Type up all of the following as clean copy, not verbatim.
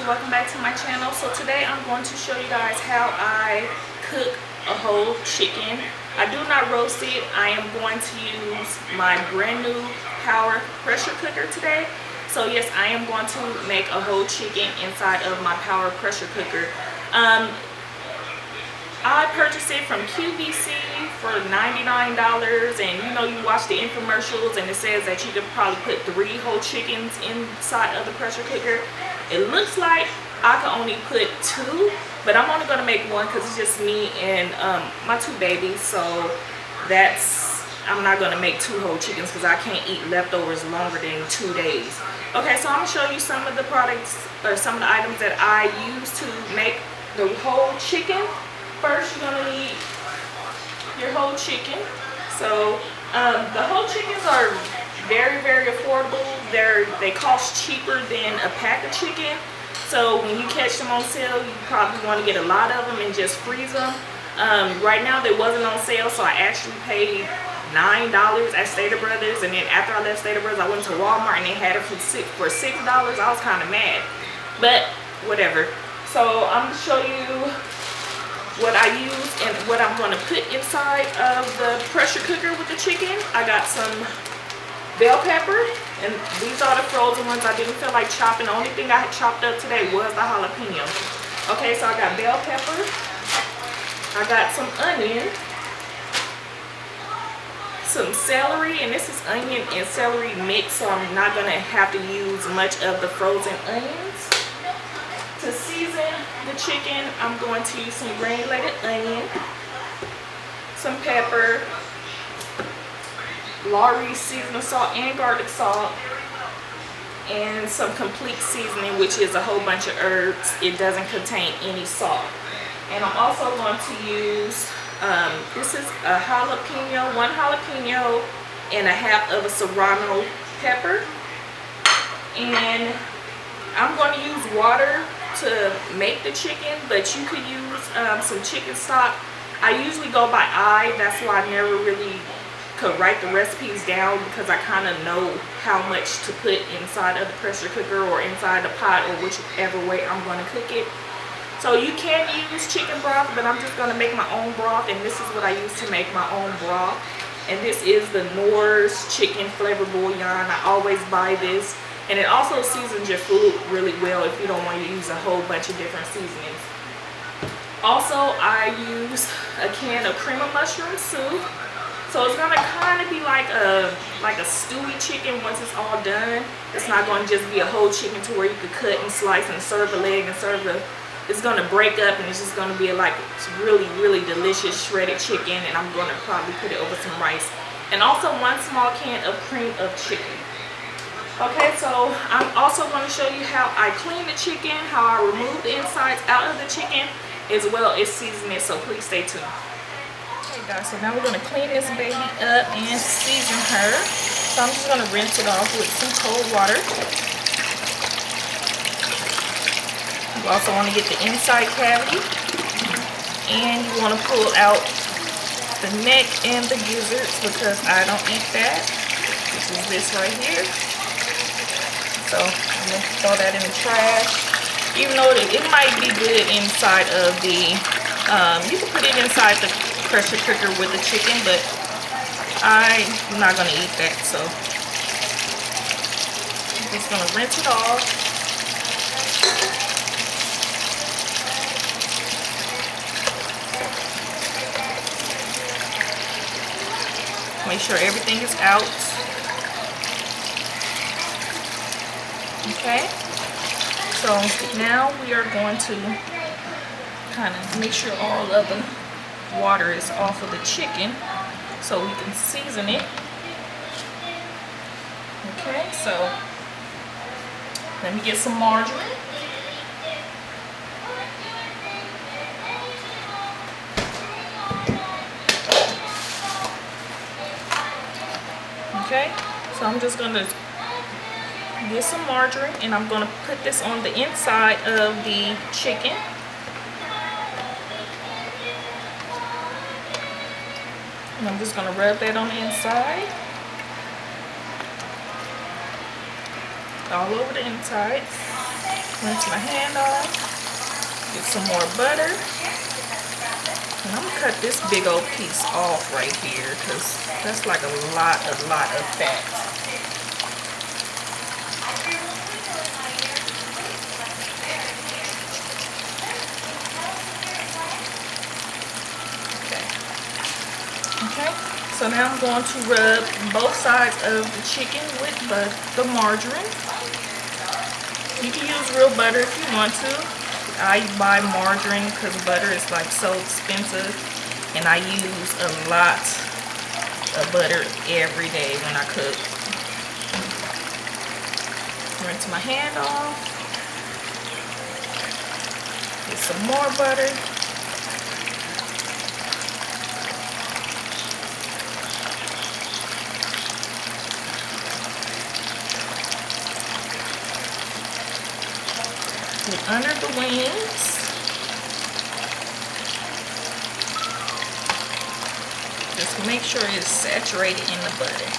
welcome back to my channel. So today I'm going to show you guys how I cook a whole chicken. I do not roast it. I am going to use my brand new Power pressure cooker today. So yes, I am going to make a whole chicken inside of my Power pressure cooker. I purchased it from QVC for $99, and you know, you watch the infomercials and it says that you could probably put 3 whole chickens inside of the pressure cooker. It looks like I can only put 2, but I'm only going to make 1 because it's just me and my 2 babies. So I'm not going to make 2 whole chickens because I can't eat leftovers longer than 2 days. Okay, so I'm going to show you some of the products or some of the items that I use to make the whole chicken. First, you're going to need your whole chicken. So the whole chickens are very, very affordable. They cost cheaper than a pack of chicken. So when you catch them on sale, you probably want to get a lot of them and just freeze them. Right now, they wasn't on sale, so I actually paid $9 at Stater Brothers. And then after I left Stater Brothers, I went to Walmart and they had it for $6. I was kind of mad, but whatever. So I'm going to show you what I use and what I'm going to put inside of the pressure cooker with the chicken. I got some bell pepper, and these are the frozen ones. I didn't feel like chopping. The only thing I had chopped up today was the jalapeno. Okay, so I got bell pepper. I got some onion, some celery, and this is onion and celery mix, so I'm not going to have to use much of the frozen onions. To season the chicken, I'm going to use some granulated onion, some pepper, Lawry's seasoning salt and garlic salt, and some complete seasoning, which is a whole bunch of herbs. It doesn't contain any salt. And I'm also going to use, this is a jalapeno, 1 jalapeno and a half of a serrano pepper. And I'm going to use water to make the chicken, but you could use some chicken stock. I usually go by eye. That's why I never really could write the recipes down, because I kind of know how much to put inside of the pressure cooker or inside the pot, or whichever way I'm going to cook it. So you can use chicken broth, but I'm just going to make my own broth, and this is what I use to make my own broth. And this is the Knorr's chicken flavor bouillon. I always buy this. And it also seasons your food really well if you don't want to use a whole bunch of different seasonings. Also, I use a can of cream of mushroom soup. So it's gonna kind of be like a stewy chicken once it's all done. It's not gonna just be a whole chicken to where you could cut and slice and serve a leg and serve the. It's gonna break up, and it's just gonna be like really, really delicious shredded chicken. And I'm gonna probably put it over some rice. And also 1 small can of cream of chicken. Okay, so I'm also going to show you how I clean the chicken, how I remove the insides out of the chicken, as well as season it, so please stay tuned. Okay guys, so now we're going to clean this baby up and season her. So I'm just going to rinse it off with some cold water. You also want to get the inside cavity, and you want to pull out the neck and the gizzards, because I don't eat that. This is this right here. So I'm going to throw that in the trash. Even though it might be good inside of the, you can put it inside the pressure cooker with the chicken, but I'm not going to eat that. So I'm just going to rinse it off. Make sure everything is out. Okay, so now we are going to kind of make sure all of the water is off of the chicken so we can season it. Okay, so let me get some margarine. Okay, so I'm just going to get some margarine, and I'm going to put this on the inside of the chicken. And I'm just going to rub that on the inside. all over the inside. Rinse my hand off. Get some more butter. And I'm gonna cut this big old piece off right here because that's like a lot of fat. Okay, so now I'm going to rub both sides of the chicken with the margarine. You can use real butter if you want to. I buy margarine because butter is like so expensive, and I use a lot of butter every day when I cook. Rinse my hand off. Get some more butter. Get under the wings. Just make sure it's saturated in the butter.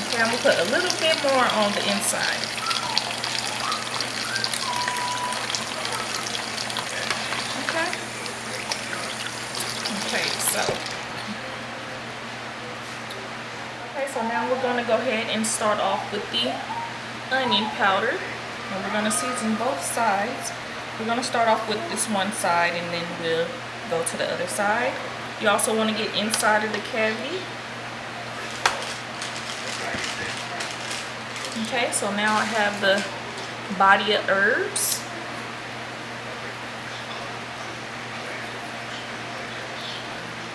Okay, I'm gonna put a little bit more on the inside. Okay. So now we're gonna go ahead and start off with the onion powder. And we're gonna season both sides. We're gonna start off with this one side and then we'll go to the other side. You also wanna get inside of the cavity. Okay, so now I have the body of herbs.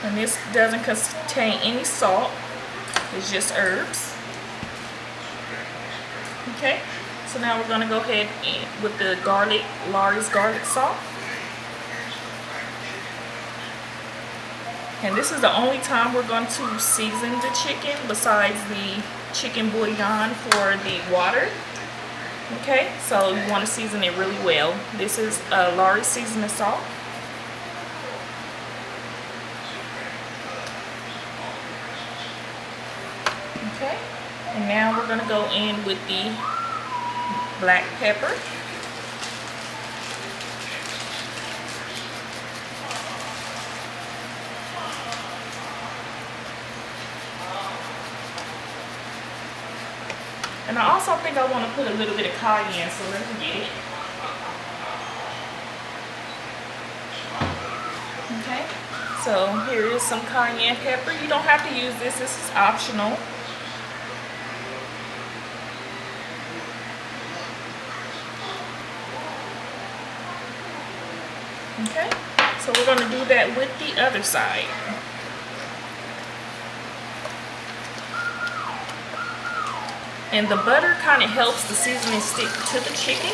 And this doesn't contain any salt. It's just herbs. Okay, so now we're gonna go ahead and with the garlic, Lawry's garlic salt. And this is the only time we're going to season the chicken besides the chicken bouillon for the water. Okay, so you want to season it really well. This is Lawry's seasoning salt. Okay, and now we're going to go in with the black pepper. And I also think I want to put a little bit of cayenne, so let me get it. Okay, so here is some cayenne pepper. You don't have to use this, this is optional. Okay, so we're going to do that with the other side. And the butter kind of helps the seasoning stick to the chicken.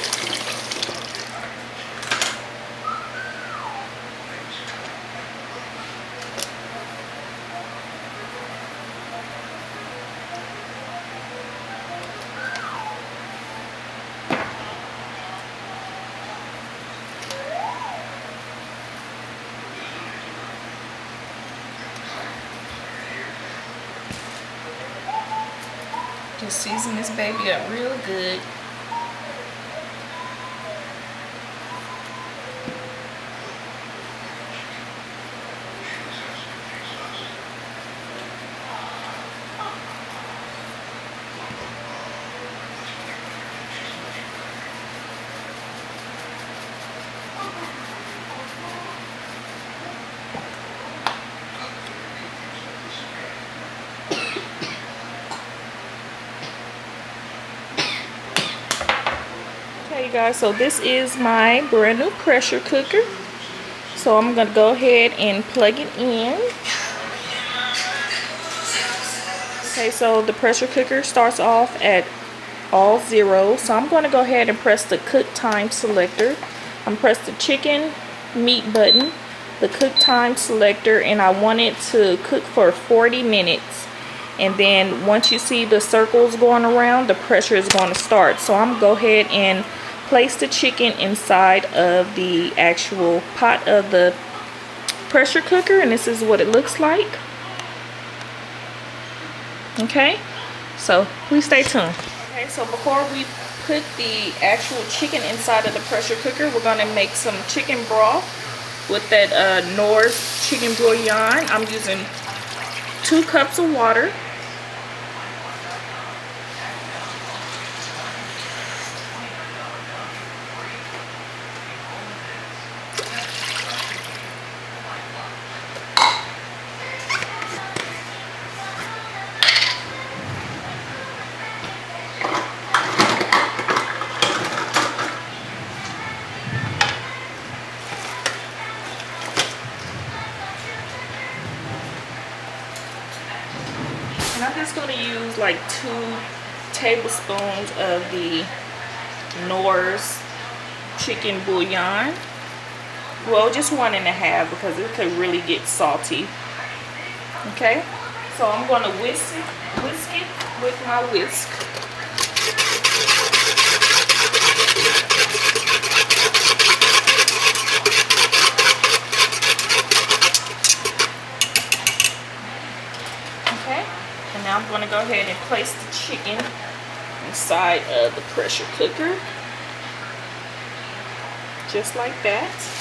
Just season this baby up real good. Okay, you guys, so this is my brand new pressure cooker. So I'm gonna go ahead and plug it in. Okay, so the pressure cooker starts off at all 0. So I'm gonna go ahead and press the cook time selector. I'm press the chicken meat button, the cook time selector, and I want it to cook for 40 minutes. And then once you see the circles going around, the pressure is going to start. So I'm gonna go ahead and place the chicken inside of the actual pot of the pressure cooker, and this is what it looks like. Okay, So please stay tuned. Okay, so before we put the actual chicken inside of the pressure cooker, we're gonna make some chicken broth with that Knorr's chicken bouillon. I'm using 2 cups of water. And I'm just going to use like 2 tablespoons of the Knorr's chicken bouillon. Well, just 1.5 because it could really get salty. Okay, so I'm going to whisk it with my whisk. And now I'm going to go ahead and place the chicken inside of the pressure cooker. Just like that.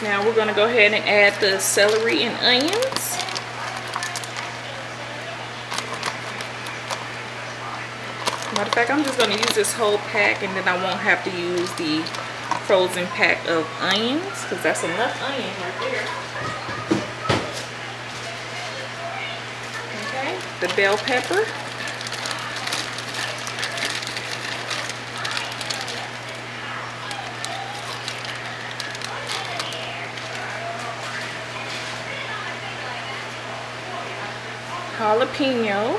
Now we're going to go ahead and add the celery and onions. Matter of fact, I'm just going to use this whole pack, and then I won't have to use the frozen pack of onions because that's enough onion right there. Okay, the bell pepper. Jalapeno.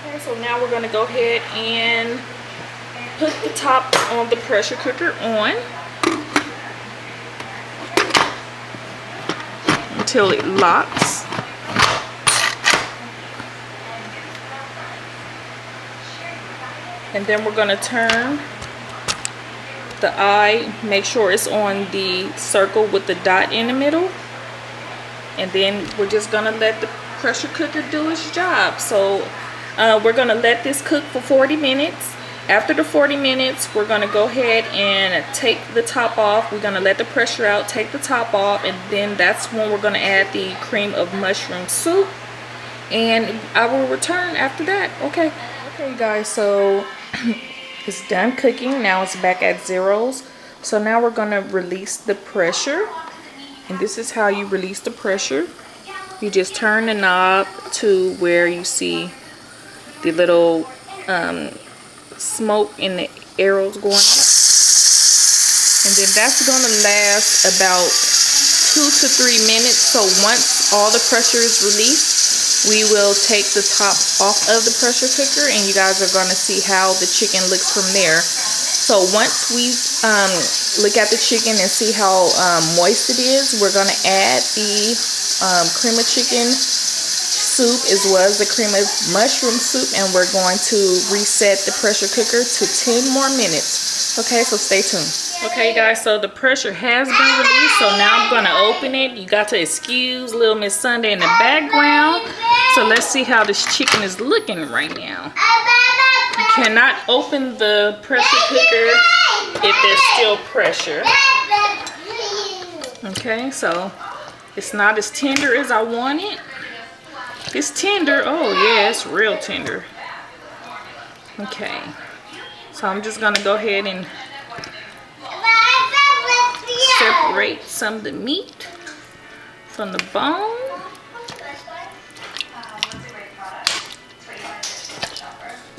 Okay, so now we're going to go ahead and put the top on the pressure cooker on until it locks. And then we're going to turn the eye, make sure it's on the circle with the dot in the middle. And then we're just going to let the pressure cooker do its job. So we're going to let this cook for 40 minutes. After the 40 minutes, we're going to go ahead and take the top off. We're going to let the pressure out, take the top off, and then that's when we're going to add the cream of mushroom soup. And I will return after that. Okay. Okay, guys, so it's done cooking. Now it's back at zeros. So now we're going to release the pressure. And this is how you release the pressure. You just turn the knob to where you see the little smoke and the arrows going up. And then that's going to last about 2 to 3 minutes. So once all the pressure is released, we will take the top off of the pressure cooker, and you guys are going to see how the chicken looks from there. So once we look at the chicken and see how moist it is, we're going to add the cream of chicken soup as well as the cream of mushroom soup, and we're going to reset the pressure cooker to 10 more minutes. Okay, so stay tuned. Okay, guys, so the pressure has been released, so now I'm going to open it. You got to excuse little Miss Sunday in the background. So let's see how this chicken is looking right now. You cannot open the pressure cooker if there's still pressure. Okay, so it's not as tender as I want it. It's tender. Oh, yeah, it's real tender. Okay, so I'm just going to go ahead and separate some of the meat from the bone.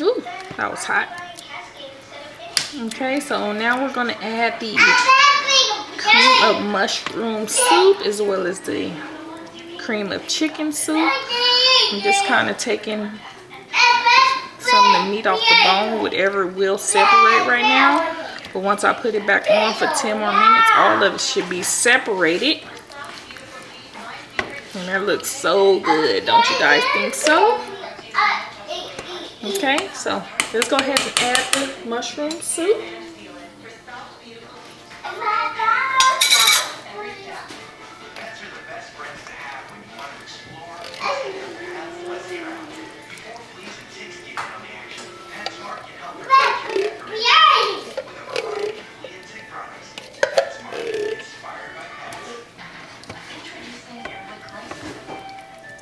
Ooh, that was hot. Okay, so now we're going to add the cream of mushroom soup as well as the cream of chicken soup. I'm just kind of taking some of the meat off the bone, whatever will separate right now. But once I put it back on for 10 more minutes, all of it should be separated. And that looks so good, don't you guys think so? Okay, so let's go ahead and add the mushroom soup.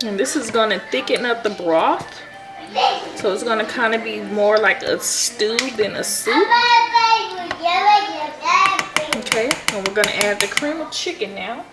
And this is going to thicken up the broth. So it's going to kind of be more like a stew than a soup. Okay, and we're going to add the cream of chicken now.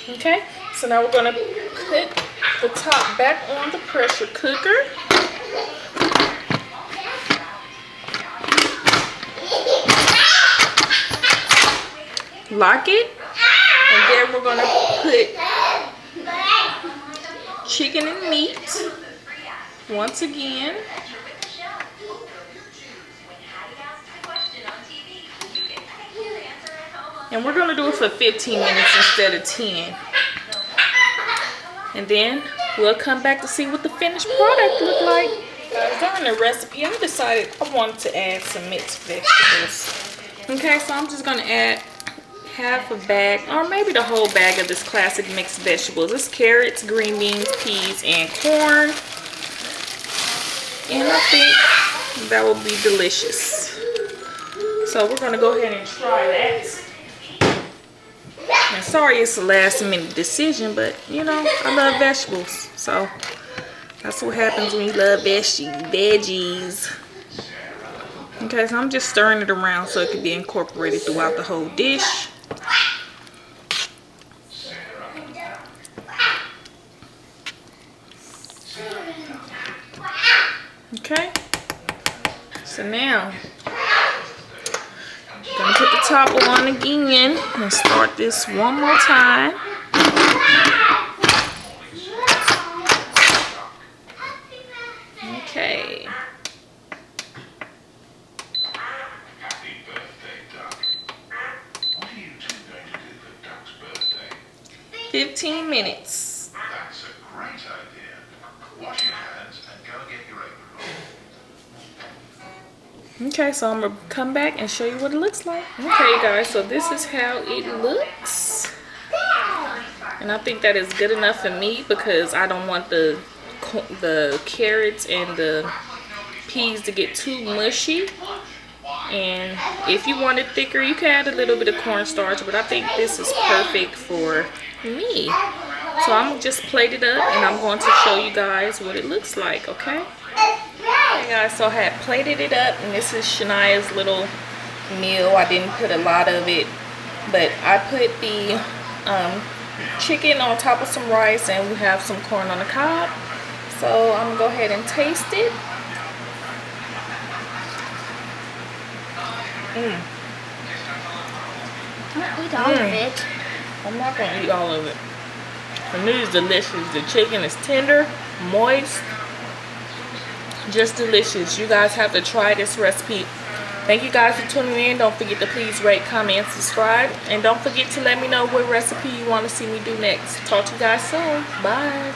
Okay, so now we're going to put the top back on the pressure cooker. Lock it. And then we're going to put chicken and meat once again. And we're going to do it for 15 minutes instead of 10. And then we'll come back to see what the finished product look like. During the recipe, I decided I wanted to add some mixed vegetables. Okay, so I'm just going to add half a bag, or maybe the whole bag of this classic mixed vegetables. It's carrots, green beans, peas, and corn. And I think that will be delicious. So we're going to go ahead and try that. And sorry it's a last minute decision, but you know, I love vegetables. So that's what happens when you love veggies. Okay, so I'm just stirring it around so it can be incorporated throughout the whole dish. Okay, so now gonna put the top on again and start this one more time. Okay. Happy birthday, Duck. What are you two going to do for Duck's birthday? 15 minutes. That's a great idea. Wash your hands and go and get your apron on. Okay, so I'm gonna come back and show you what it looks like. Okay guys, so this is how it looks. And I think that is good enough for me because I don't want the carrots and the peas to get too mushy. And if you want it thicker, you can add a little bit of cornstarch, but I think this is perfect for me. So I'm gonna just plate it up and I'm going to show you guys what it looks like, okay? Okay guys, so I had plated it up, and this is Shania's little meal. I didn't put a lot of it, but I put the chicken on top of some rice, and we have some corn on the cob. So I'm gonna go ahead and taste it. Don't eat all of it. I'm not gonna eat all of it. And this is delicious. The chicken is tender, moist, just delicious. You guys have to try this recipe. Thank you guys for tuning in. Don't forget to please rate, comment, subscribe, and don't forget to let me know what recipe you want to see me do next. Talk to you guys soon. Bye.